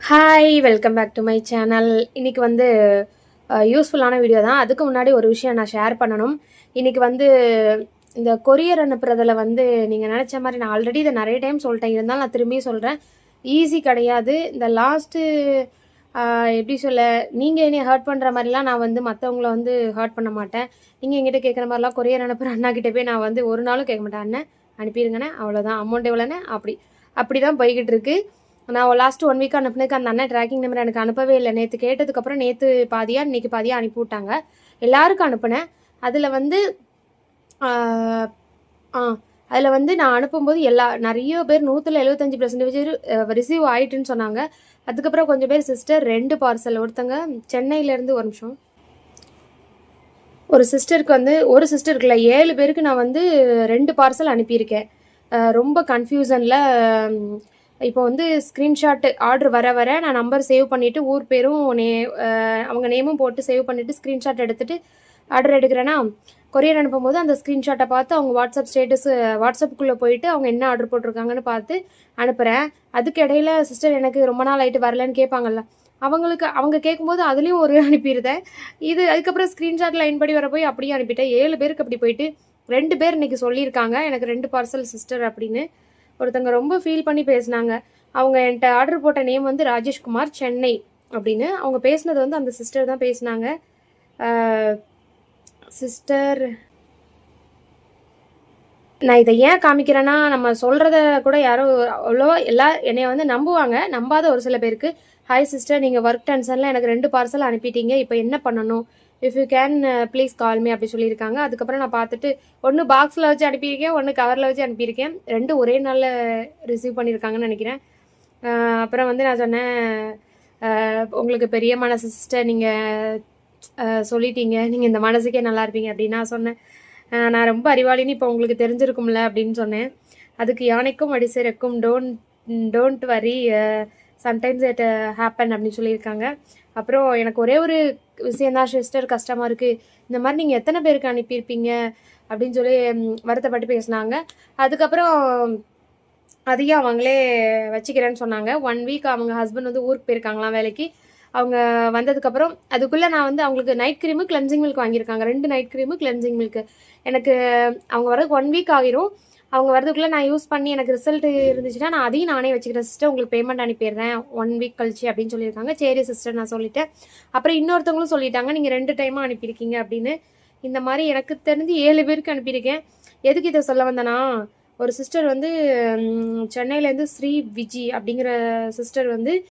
Hi welcome back to my channel. இன்றைக்கி வந்து யூஸ்ஃபுல்லான வீடியோ தான். அதுக்கு முன்னாடி ஒரு விஷயம் நான் ஷேர் பண்ணணும். இன்றைக்கி வந்து இந்த கொரியர் அனுப்புறதில் வந்து நீங்கள் நினச்ச மாதிரி நான் ஆல்ரெடி இதை நிறைய டைம் சொல்லிட்டேன், இருந்தாலும் நான் திரும்பியும் சொல்கிறேன். ஈஸி கிடையாது. இந்த லாஸ்ட்டு எப்படி சொல்ல, நீங்கள் என்னை ஹர்ட் பண்ணுற மாதிரிலாம் நான் வந்து மற்றவங்கள வந்து ஹர்ட் பண்ண மாட்டேன். நீங்கள் எங்கிட்ட கேட்குற மாதிரிலாம் கொரியர் அனுப்புகிற அண்ணாக்கிட்ட போய் நான் வந்து ஒரு நாளும் கேட்க மாட்டேன். அண்ணன் அனுப்பிடுங்கண்ணே, அவ்வளோதான், அமௌண்ட் எவ்வளோண்ணே, அப்படி தான் போய்கிட்டு இருக்கு. நான் லாஸ்ட்டு 1 வீக் அனுப்புனதுக்கு அந்த அண்ணன் ட்ராக்கிங் நம்பர் எனக்கு அனுப்பவே இல்லை. நேற்று கேட்டதுக்கப்புறம் நேற்று பாதியாக இன்றைக்கி பாதியாக அனுப்பி விட்டாங்க. எல்லாருக்கும் அனுப்புனேன். அதில் வந்து அதில் வந்து நான் அனுப்பும்போது நிறைய பேர் 175% ரிசீவ் ஆகிட்டுன்னு சொன்னாங்க. அதுக்கப்புறம் கொஞ்சம் பேர் சிஸ்டர் 2 பார்சல், ஒருத்தங்க சென்னையிலேருந்து, ஒரு நிமிஷம், ஒரு சிஸ்டருக்கு வந்து ஒரு சிஸ்டருக்கு இல்லை 7 பேருக்கு நான் வந்து 2 பார்சல் அனுப்பியிருக்கேன். ரொம்ப கன்ஃபியூசனில் இப்போ வந்து ஸ்க்ரீன்ஷாட் ஆர்டர் வர நான் நம்பர் சேவ் பண்ணிவிட்டு ஊர் பேரும் அவங்க நேமும் போட்டு சேவ் பண்ணிவிட்டு ஸ்க்ரீன்ஷாட் எடுத்துகிட்டு ஆர்டர் எடுக்கிறேன்னா, கொரியர் அனுப்பும்போது அந்த ஸ்க்ரீன்ஷாட்டை பார்த்து அவங்க வாட்ஸ்அப் ஸ்டேட்டஸ் வாட்ஸ்அப்புக்குள்ளே போயிட்டு அவங்க என்ன ஆர்டர் போட்டிருக்காங்கன்னு பார்த்து அனுப்புகிறேன். அதுக்கு இடையில சிஸ்டர் எனக்கு ரொம்ப நாள் ஆகிட்டு வரலன்னு கேட்பாங்கல்ல, அவங்க கேட்கும்போது அதுலேயும் ஒரு அனுப்பிடுதேன். அதுக்கப்புறம் ஸ்க்ரீன்ஷாட் லைன் படி வர போய் அப்படியே அனுப்பிட்டேன். 7 பேருக்கு அப்படி போயிட்டு 2 பேர் இன்றைக்கி சொல்லியிருக்காங்க எனக்கு 2 பார்சல் சிஸ்டர் அப்படின்னு. ஒருத்தங்க ரொம்ப ஃபீல் பண்ணி பேசினாங்க. அவங்க என்கிட்ட ஆர்டர் போட்ட நேம் வந்து ராஜேஷ்குமார், சென்னை அப்படின்னு. அவங்க பேசினது வந்து அந்த சிஸ்டர் தான் பேசினாங்க. சிஸ்டர், நான் இதை ஏன் காமிக்கிறேன்னா, நம்ம சொல்கிறத கூட யாரும் அவ்வளோவா என்னை வந்து நம்புவாங்க. நம்பாத ஒரு சில பேருக்கு, ஹாய் சிஸ்டர், நீங்கள் ஒர்க் டென்ஷனில் எனக்கு 2 பார்சல் அனுப்பிட்டீங்க, இப்போ என்ன பண்ணணும், if you can please call me அப்படி சொல்லியிருக்காங்க. அதுக்கப்புறம் நான் பார்த்துட்டு ஒன்று பாக்ஸில் வச்சு அனுப்பியிருக்கேன், ஒன்று கவரில் வச்சு அனுப்பியிருக்கேன். 2 ஒரே நாளில் ரிசீவ் பண்ணியிருக்காங்கன்னு நினைக்கிறேன். அப்புறம் வந்து நான் சொன்னேன், உங்களுக்கு பெரிய மனசு சிஸ்டர், நீங்கள் சொல்லிட்டீங்க, நீங்கள் இந்த மனசுக்கே நல்லா இருப்பீங்க அப்படின்னு நான் சொன்னேன். நான் ரொம்ப அறிவாளின்னு இப்போ உங்களுக்கு தெரிஞ்சிருக்கும்ல அப்படின்னு சொன்னேன். அதுக்கு யானைக்கும் அடி சிறக்கும், don't worry, sometimes it happen அப்படின்னு சொல்லியிருக்காங்க. அப்புறம் எனக்கு ஒரே ஒரு விஷயந்தான் சிஸ்டர் கஷ்டமாக இருக்குது, இந்த மாதிரி நீங்கள் எத்தனை பேருக்கு அனுப்பியிருப்பீங்க அப்படின்னு சொல்லி வருத்தப்பட்டு பேசினாங்க. அதுக்கப்புறம் அதையும் அவங்களே வச்சுக்கிறேன்னு சொன்னாங்க. 1 வீக் அவங்க ஹஸ்பண்ட் வந்து ஊருக்கு போயிருக்காங்களாம் வேலைக்கு. அவங்க வந்ததுக்கப்புறம் அதுக்குள்ளே நான் வந்து அவங்களுக்கு நைட் க்ரீமு கிளென்சிங் மில்க் வாங்கியிருக்காங்க. 2 நைட் க்ரீமு கிளென்சிங் மில்க்கு. எனக்கு அவங்க வரதுக்கு 1 வீக் ஆகிரும். அவங்க வரதுக்குள்ளே நான் யூஸ் பண்ணி எனக்கு ரிசல்ட் இருந்துச்சுன்னா நான் அதையும் நானே வச்சுக்கிறேன் சிஸ்டர், உங்களுக்கு பேமெண்ட் அனுப்பிடுறேன் 1 வீக் கழிச்சு அப்படின்னு சொல்லியிருக்காங்க. சரி சிஸ்டர் நான் சொல்லிட்டேன். அப்புறம் இன்னொருத்தவங்களும் சொல்லிட்டாங்க, நீங்கள் 2 டைமாக அனுப்பியிருக்கீங்க அப்படின்னு. இந்த மாதிரி எனக்கு தெரிஞ்சு 7 பேருக்கு அனுப்பியிருக்கேன். எதுக்கு இதை சொல்ல வந்தேன்னா, ஒரு சிஸ்டர் வந்து சென்னையிலேருந்து ஸ்ரீ விஜி அப்படிங்கிற சிஸ்டர் வந்து